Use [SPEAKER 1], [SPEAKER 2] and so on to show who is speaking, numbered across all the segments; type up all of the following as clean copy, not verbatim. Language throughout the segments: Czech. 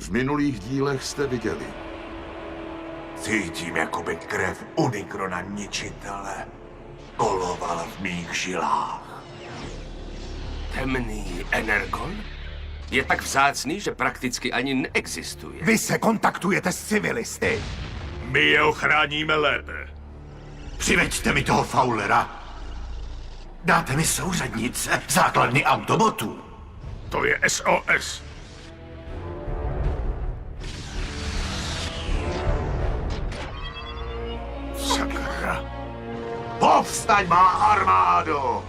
[SPEAKER 1] V minulých dílech jste viděli.
[SPEAKER 2] Cítím, jako by krev Unikrona ničitele kolovala v mých žilách.
[SPEAKER 3] Temný Energon? Je tak vzácný, že prakticky ani neexistuje.
[SPEAKER 2] Vy se kontaktujete s civilisty.
[SPEAKER 4] My je ochráníme lépe.
[SPEAKER 2] Přiveďte mi toho Fowlera. Dáte mi souřadnice základny Autobotů.
[SPEAKER 4] To je SOS.
[SPEAKER 2] Sakra. Povstaň, má armádo!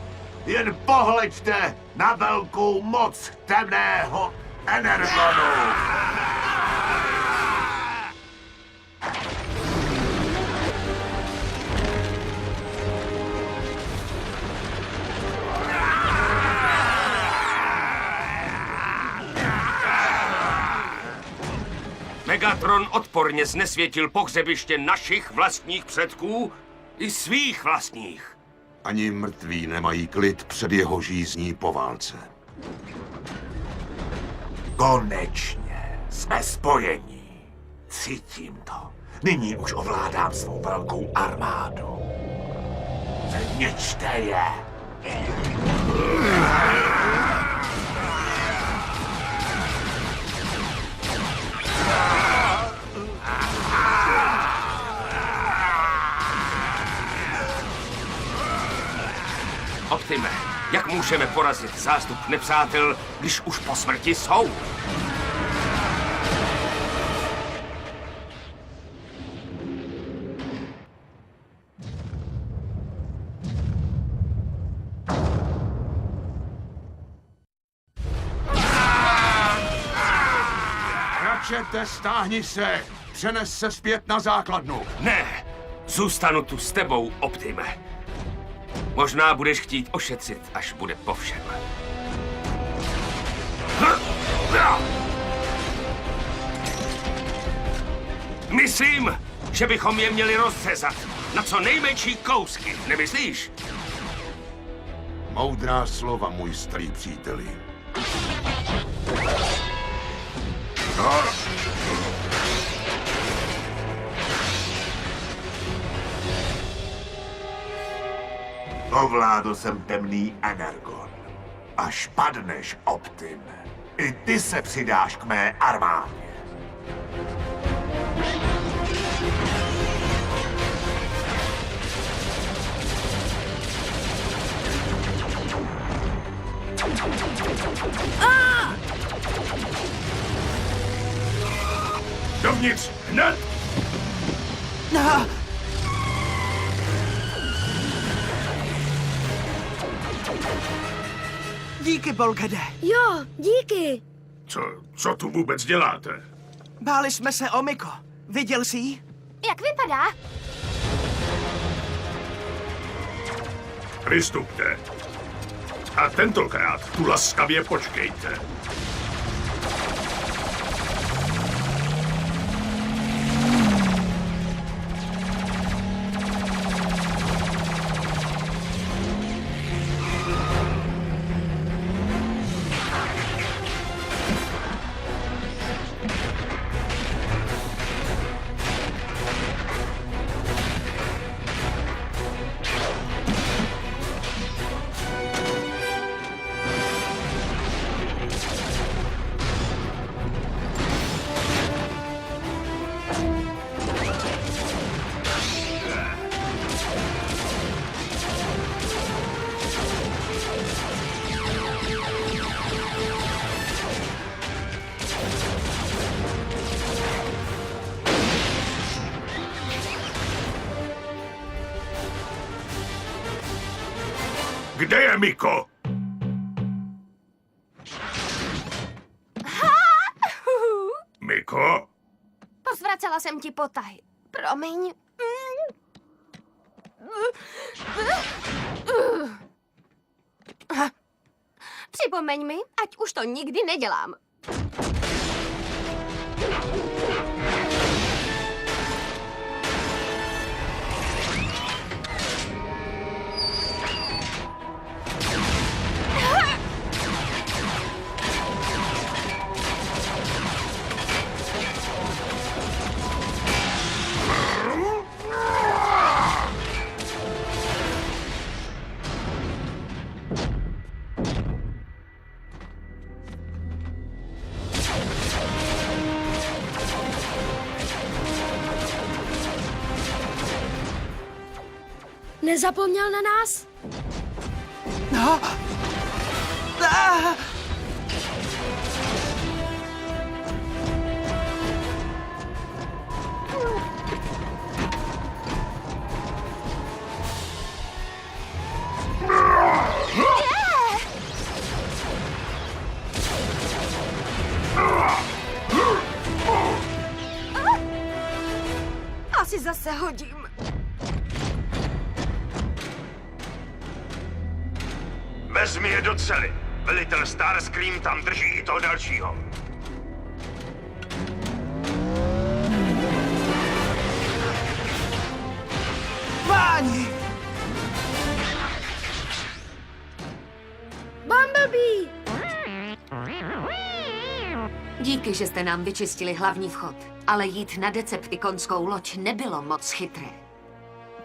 [SPEAKER 2] Jen pohleďte na velkou moc temného Energonu!
[SPEAKER 3] Megatron odporně znesvětil pohřebiště našich vlastních předků i svých vlastních.
[SPEAKER 1] Ani mrtví nemají klid před jeho žízní po válce.
[SPEAKER 2] Konečně jsme spojení. Cítím to. Nyní už ovládám svou velkou armádu. Zničte je!
[SPEAKER 3] Optime, jak můžeme porazit zástup nepřátel, když už po smrti jsou?
[SPEAKER 1] Ratchete, stáhni se! Přenes se zpět na základnu!
[SPEAKER 3] Ne, zůstanu tu s tebou, Optime. Možná budeš chtít ošetřit, až bude po všem. Myslím, že bychom je měli rozřezat na co nejmenší kousky, nemyslíš?
[SPEAKER 1] Moudrá slova, můj starý příteli.
[SPEAKER 2] Ovládl jsem temný Energon. Až padneš, Optime, i ty se přidáš k mé armádě.
[SPEAKER 4] Dovnitř, hned!
[SPEAKER 5] Díky, Bolgede.
[SPEAKER 6] Jo, díky.
[SPEAKER 4] Co tu vůbec děláte?
[SPEAKER 5] Báli jsme se o Miko. Viděl jsi ji?
[SPEAKER 6] Jak vypadá?
[SPEAKER 4] Vystupte. A tentokrát tu laskavě počkejte. Kde je Miko? Miko?
[SPEAKER 6] Pozvracela jsem ti potaj. Promiň. Připomeň mi, ať už to nikdy nedělám.
[SPEAKER 7] nezapomněl na nás?
[SPEAKER 5] No. Ah!
[SPEAKER 6] Asi zase hodím.
[SPEAKER 4] Vezmi je do cely. Velitel Starscream tam drží i toho dalšího.
[SPEAKER 5] Páni!
[SPEAKER 7] Bumblebee!
[SPEAKER 8] Díky, že jste nám vyčistili hlavní vchod. Ale jít na deceptikonskou loď nebylo moc chytré.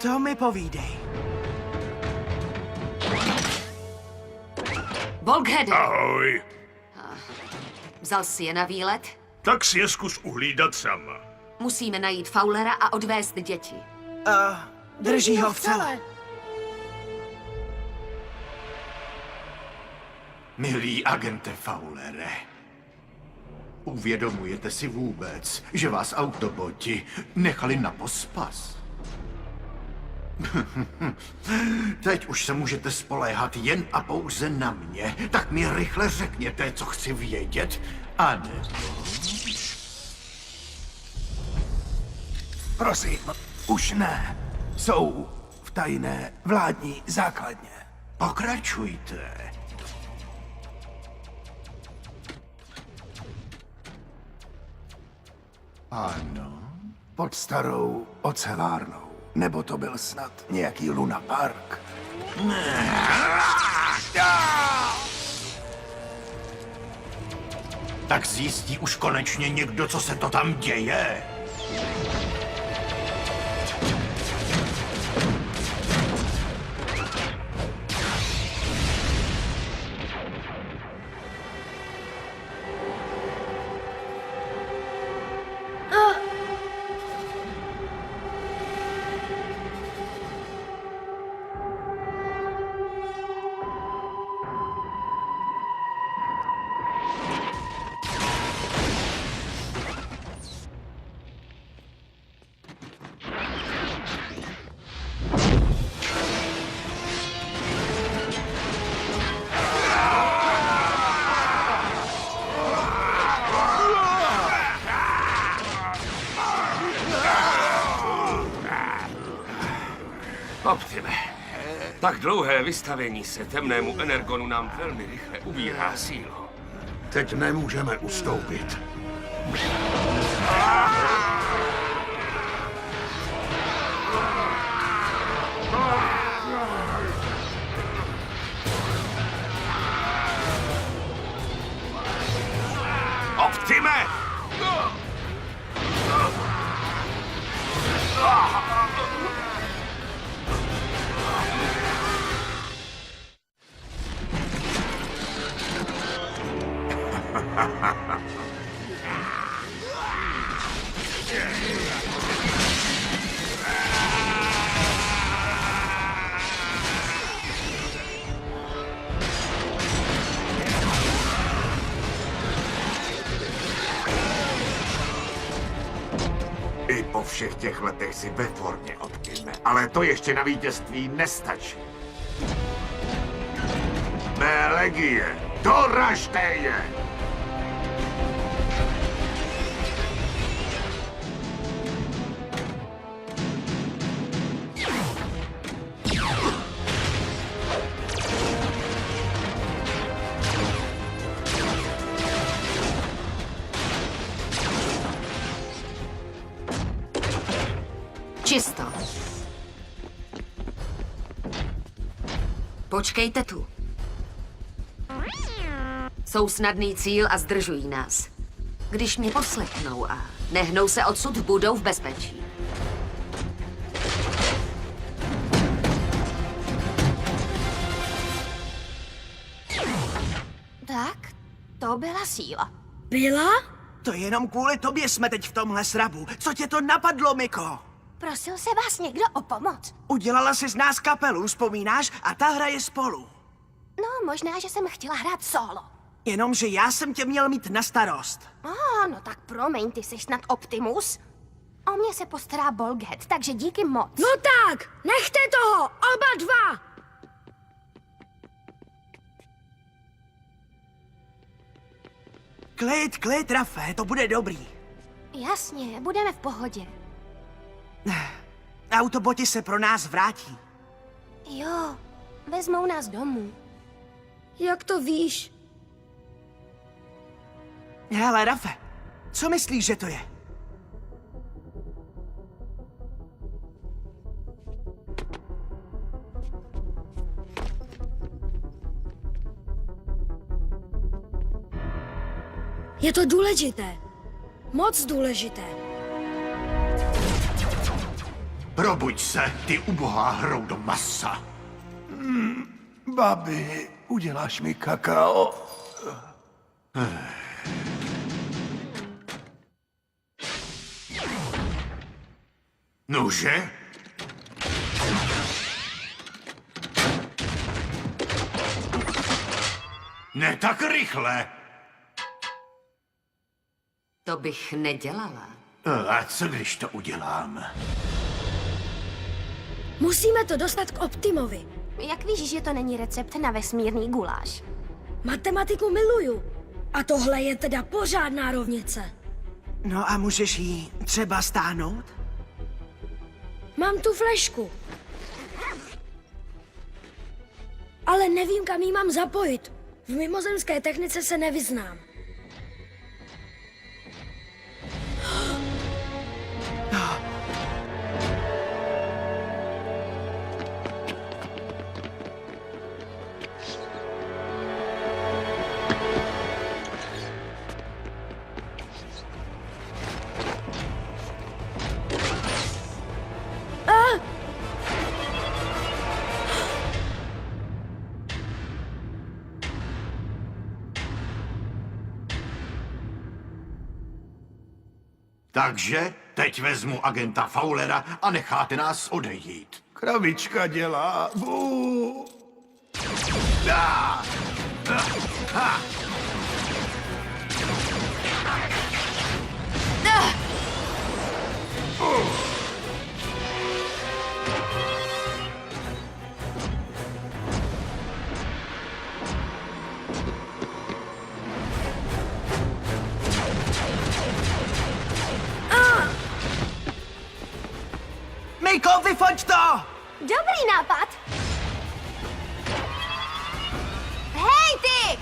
[SPEAKER 5] To mi povídej.
[SPEAKER 8] Bulkheade,
[SPEAKER 4] Ahoj.
[SPEAKER 8] vzal si je na výlet?
[SPEAKER 4] Tak si je zkus uhlídat sama.
[SPEAKER 8] Musíme najít Fowlera a odvést děti.
[SPEAKER 5] Drží ho v celé.
[SPEAKER 2] Milý agente Fowlere, uvědomujete si vůbec, že vás autoboti nechali na pospas? Teď už se můžete spoléhat jen a pouze na mě. Tak mi rychle řekněte, co chci vědět, a nebo...
[SPEAKER 9] Prosím, už ne. Jsou v tajné vládní základně.
[SPEAKER 2] Pokračujte. Ano.
[SPEAKER 9] Pod starou ocelárnou. Nebo to byl snad nějaký Luna Park.
[SPEAKER 2] Tak zjistí už konečně někdo, co se to tam děje.
[SPEAKER 3] Optime, tak dlouhé vystavení se temnému energonu nám velmi rychle ubírá sílu.
[SPEAKER 1] Teď nemůžeme ustoupit.
[SPEAKER 3] Optime!
[SPEAKER 2] I po všech těch letech si ve formě, Optime, ale to ještě na vítězství nestačí. Mé legie, doražte je!
[SPEAKER 8] Čisto. Počkejte tu. Jsou snadný cíl a zdržují nás. Když mě poslechnou a nehnou se odsud, budou v bezpečí.
[SPEAKER 6] Tak, to byla síla.
[SPEAKER 7] Byla?
[SPEAKER 5] To jenom kvůli tobě jsme teď v tomhle srabu. Co tě to napadlo, Miko?
[SPEAKER 6] Prosil se vás někdo o pomoc?
[SPEAKER 5] Udělala si z nás kapelu, vzpomínáš? A ta hraje spolu.
[SPEAKER 6] No, možná, že jsem chtěla hrát solo.
[SPEAKER 5] Jenomže já jsem tě měl mít na starost.
[SPEAKER 6] No tak promiň, ty jsi snad Optimus? O mě se postará Bulkhead, takže díky moc.
[SPEAKER 7] No tak, nechte toho, oba dva!
[SPEAKER 5] Klid, Rafe, to bude dobrý.
[SPEAKER 6] Jasně, budeme v pohodě.
[SPEAKER 5] Autoboti se pro nás vrátí.
[SPEAKER 6] Jo, vezmou nás domů.
[SPEAKER 7] Jak to víš?
[SPEAKER 5] Hele, Rafe, co myslíš, že to je?
[SPEAKER 7] Je to důležité. Moc důležité.
[SPEAKER 2] Probuď se, ty ubohá hroudo masa.
[SPEAKER 9] Babi, uděláš mi kakao?
[SPEAKER 2] Nože? Ne tak rychle.
[SPEAKER 8] To bych nedělala.
[SPEAKER 2] A co když to udělám?
[SPEAKER 7] Musíme to dostat k Optimovi.
[SPEAKER 6] Jak víš, že to není recept na vesmírný guláš?
[SPEAKER 7] Matematiku miluju. A tohle je teda pořádná rovnice.
[SPEAKER 5] No a můžeš jí třeba stáhnout?
[SPEAKER 7] Mám tu flešku. Ale nevím, kam ji mám zapojit. V mimozemské technice se nevyznám.
[SPEAKER 2] Takže teď vezmu agenta Fowlera a necháte nás odejít.
[SPEAKER 9] Kravička dělá bů.
[SPEAKER 5] Mejko, vyfoť to!
[SPEAKER 6] Dobrý nápad! Hej, ty!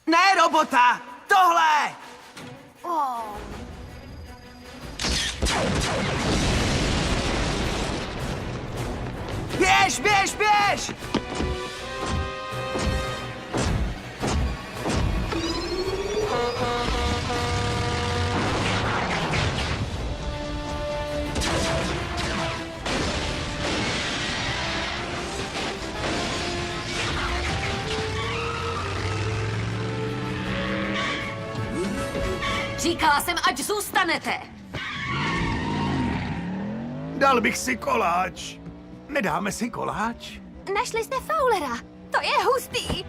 [SPEAKER 5] Ne, robota! Tohle!
[SPEAKER 6] Oh.
[SPEAKER 5] Běž!
[SPEAKER 8] Říkala jsem, ať zůstanete.
[SPEAKER 9] Dal bych si koláč. Nedáme si koláč?
[SPEAKER 6] Našli jste Fowlera. To je hustý.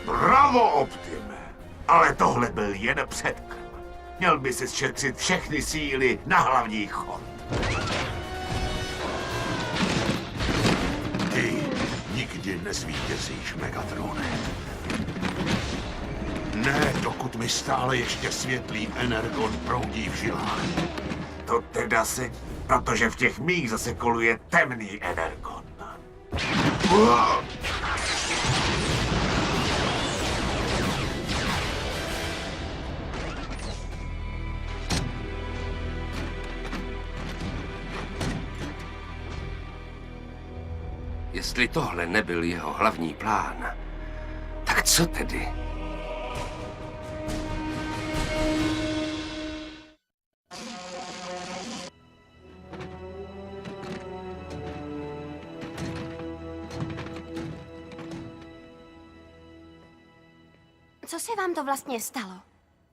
[SPEAKER 1] Bravo, Optime! Ale tohle byl jen předkrm. Měl by si šetřit všechny síly na hlavní chod. Ty nikdy nezvítězíš, Megatrone. Ne, dokud mi stále ještě světlý energon proudí v žilách. To teda sedí, protože v těch mých zase koluje temný energon.
[SPEAKER 3] Jestli tohle nebyl jeho hlavní plán, tak co tedy?
[SPEAKER 6] Co se vám to vlastně stalo?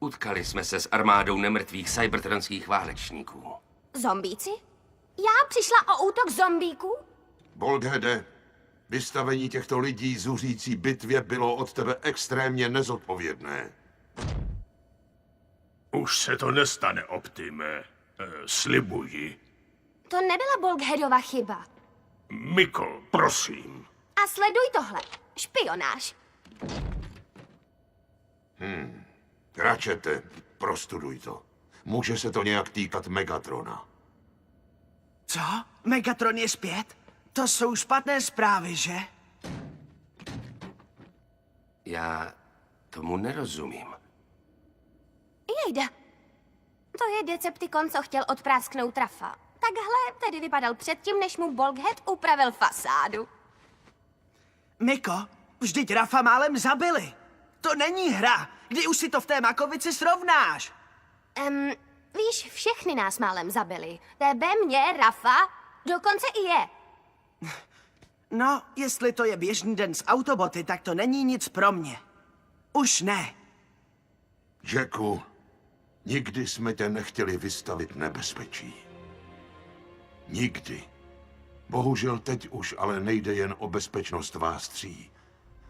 [SPEAKER 3] Utkali jsme se s armádou nemrtvých cybertronských válečníků.
[SPEAKER 6] Zombíci? Já přišla o útok zombíků?
[SPEAKER 1] Bolghede, vystavení těchto lidí zuřící bitvě bylo od tebe extrémně nezodpovědné.
[SPEAKER 4] Už se to nestane, Optime. Slibuji.
[SPEAKER 6] To nebyla Bolghedova chyba.
[SPEAKER 4] Miko, prosím.
[SPEAKER 6] A sleduj tohle. Špionáž.
[SPEAKER 1] Ratchete, prostuduj to. Může se to nějak týkat Megatrona.
[SPEAKER 5] Co? Megatron je zpět? To jsou špatné zprávy, že?
[SPEAKER 3] Já tomu nerozumím.
[SPEAKER 6] Jejda. To je Decepticon, co chtěl odprásknout Rafa. Takhle tedy vypadal předtím, než mu Bolghead upravil fasádu.
[SPEAKER 5] Miko, vždyť Rafa málem zabili. To není hra. Kdy už si to v té makovici srovnáš?
[SPEAKER 6] Víš, všechny nás málem zabili. Tebe, mě, Rafa, dokonce i je.
[SPEAKER 5] No, jestli to je běžný den s Autoboty, tak to není nic pro mě. Už ne.
[SPEAKER 1] Jacku, nikdy jsme tě nechtěli vystavit nebezpečí. Nikdy. Bohužel teď už ale nejde jen o bezpečnost vás tří,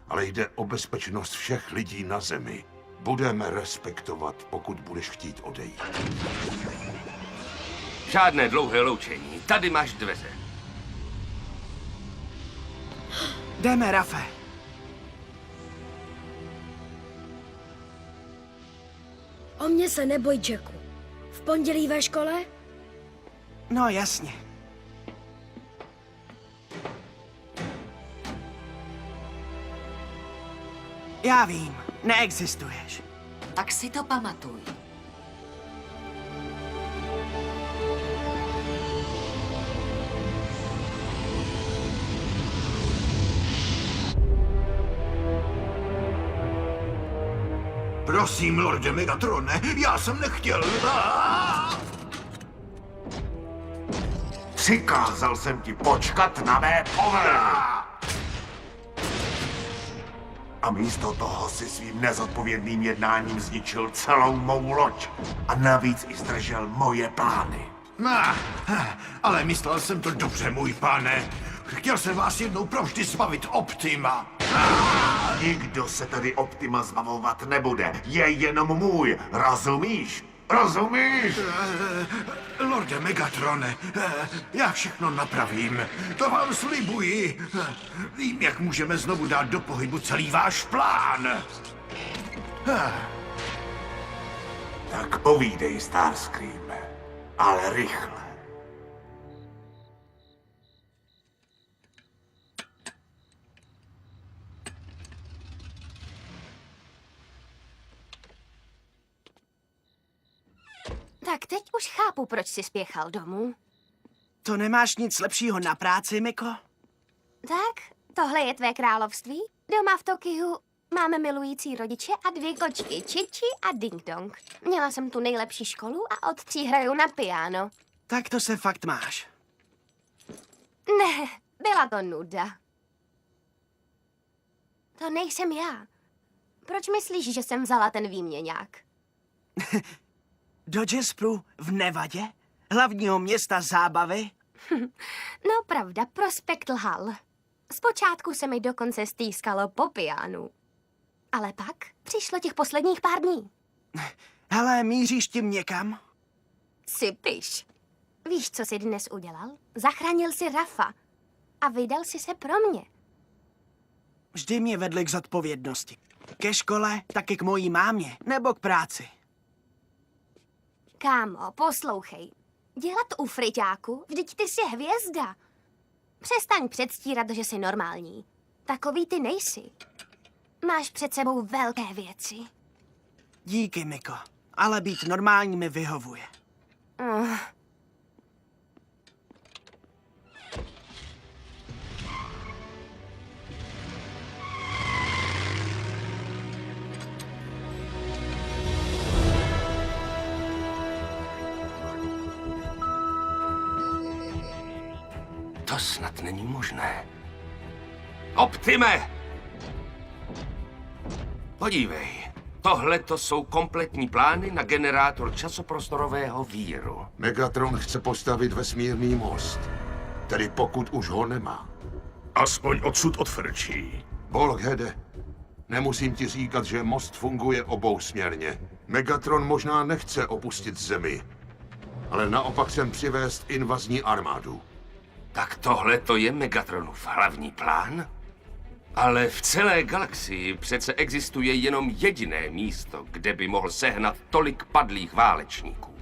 [SPEAKER 1] ale jde o bezpečnost všech lidí na Zemi. Budeme respektovat, pokud budeš chtít odejít.
[SPEAKER 3] Žádné dlouhé loučení. Tady máš dveře.
[SPEAKER 5] Jdeme, Rafe.
[SPEAKER 7] O mě se neboj, Jacku. V pondělí ve škole?
[SPEAKER 5] No, jasně. Já vím, neexistuješ.
[SPEAKER 8] Tak si to pamatuj.
[SPEAKER 2] Prosím, lorde Megatrone, já jsem nechtěl.
[SPEAKER 1] Přikázal jsem ti počkat na mé povolení. A místo toho si svým nezodpovědným jednáním zničil celou mou loď. A navíc i zdržel moje plány.
[SPEAKER 2] Ale myslel jsem to dobře, můj pane. Chtěl jsem vás jednou provždy zbavit Optima.
[SPEAKER 1] Nikdo se tady Optima zbavovat nebude. Je jenom můj. Rozumíš? Rozumíš?
[SPEAKER 2] Lorde Megatrone, já všechno napravím. To vám slibuji. Vím, jak můžeme znovu dát do pohybu celý váš plán.
[SPEAKER 1] Tak povídej, Starscreame. Ale rychle.
[SPEAKER 6] Tak teď už chápu, proč jsi spěchal domů.
[SPEAKER 5] To nemáš nic lepšího na práci, Miko?
[SPEAKER 6] Tak, tohle je tvé království. Doma v Tokiu máme milující rodiče a 2 kočky, Čiči a Ding Dong. Měla jsem tu nejlepší školu a od 3 hraju na piano.
[SPEAKER 5] Tak to se fakt máš.
[SPEAKER 6] Ne, byla to nuda. To nejsem já. Proč myslíš, že jsem vzala ten výměňák?
[SPEAKER 5] Do Jasperu v Nevadě? Hlavního města zábavy?
[SPEAKER 6] No pravda, Prospekt lhal. Zpočátku se mi dokonce stýskalo po pianu. Ale pak přišlo těch posledních pár dní.
[SPEAKER 5] Hele, míříš tím někam?
[SPEAKER 6] Sypiš. Víš, co jsi dnes udělal? Zachránil si Rafa. A vydal si se pro mě.
[SPEAKER 5] Vždy mě vedli k zodpovědnosti. Ke škole, taky k mojí mámě, nebo k práci.
[SPEAKER 6] Kámo, poslouchej. Dělat u friťáku? Vždyť ty jsi hvězda. Přestaň předstírat, že jsi normální. Takový ty nejsi. Máš před sebou velké věci.
[SPEAKER 5] Díky, Miko. Ale být normální mi vyhovuje.
[SPEAKER 3] To snad není možné. Optime! Podívej, Tohle to jsou kompletní plány na generátor časoprostorového víru.
[SPEAKER 1] Megatron chce postavit vesmírný most. Tedy pokud už ho nemá.
[SPEAKER 2] Aspoň odsud odfrčí.
[SPEAKER 1] Bolghede, nemusím ti říkat, že most funguje obousměrně. Megatron možná nechce opustit Zemi, ale naopak sem přivést invazní armádu.
[SPEAKER 3] Tak tohle to je Megatronův hlavní plán? Ale v celé galaxii přece existuje jenom jediné místo, kde by mohl sehnat tolik padlých válečníků.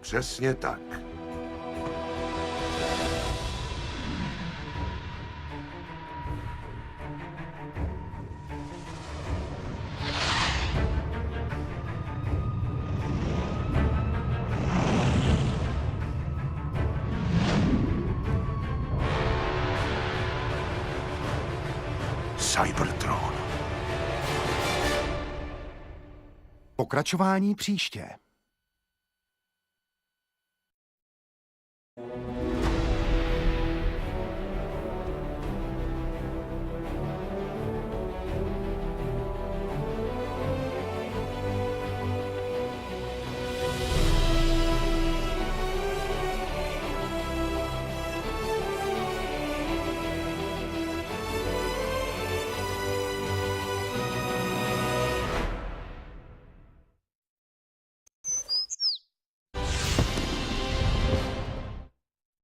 [SPEAKER 1] Přesně tak. Cybertron.
[SPEAKER 9] Pokračování příště.